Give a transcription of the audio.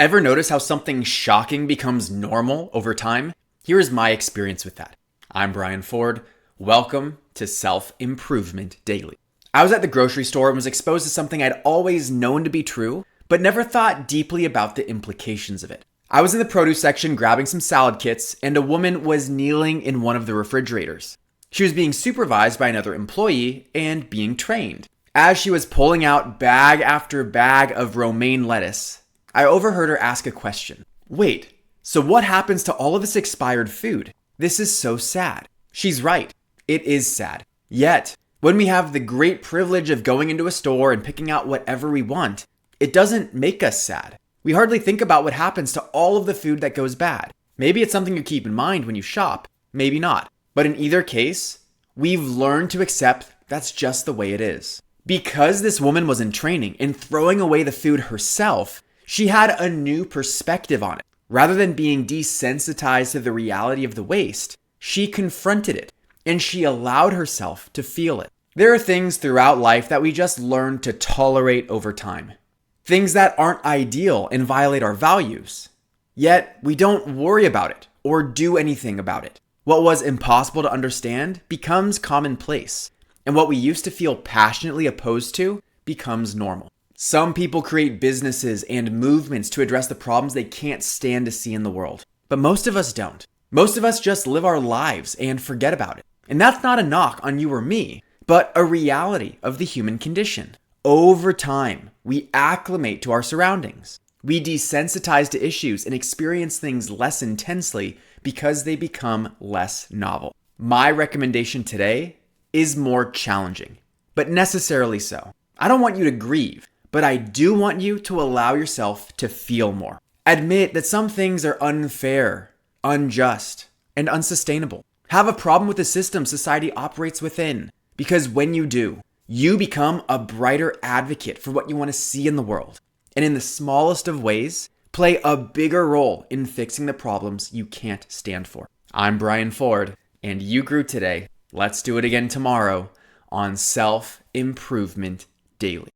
Ever notice how something shocking becomes normal over time? Here is my experience with that. I'm Brian Ford. Welcome to Self-Improvement Daily. I was at the grocery store and was exposed to something I'd always known to be true, but never thought deeply about the implications of it. I was in the produce section grabbing some salad kits, and a woman was kneeling in one of the refrigerators. She was being supervised by another employee and being trained. As she was pulling out bag after bag of romaine lettuce, I overheard her ask a question. Wait, so what happens to all of this expired food? This is so sad. She's right. It is sad. Yet, when we have the great privilege of going into a store and picking out whatever we want, it doesn't make us sad. We hardly think about what happens to all of the food that goes bad. Maybe it's something you keep in mind when you shop, maybe not. But in either case, we've learned to accept that's just the way it is. Because this woman was in training and throwing away the food herself, she had a new perspective on it. Rather than being desensitized to the reality of the waste, she confronted it and she allowed herself to feel it. There are things throughout life that we just learn to tolerate over time. Things that aren't ideal and violate our values. Yet, we don't worry about it or do anything about it. What was impossible to understand becomes commonplace, and what we used to feel passionately opposed to becomes normal. Some people create businesses and movements to address the problems they can't stand to see in the world, but most of us don't. Most of us just live our lives and forget about it. And that's not a knock on you or me, but a reality of the human condition. Over time, we acclimate to our surroundings. We desensitize to issues and experience things less intensely because they become less novel. My recommendation today is more challenging, but necessarily so. I don't want you to grieve, but I do want you to allow yourself to feel more. Admit that some things are unfair, unjust, and unsustainable. Have a problem with the system society operates within, because when you do, you become a brighter advocate for what you want to see in the world. And in the smallest of ways, play a bigger role in fixing the problems you can't stand for. I'm Brian Ford, and you grew today. Let's do it again tomorrow on Self-Improvement Daily.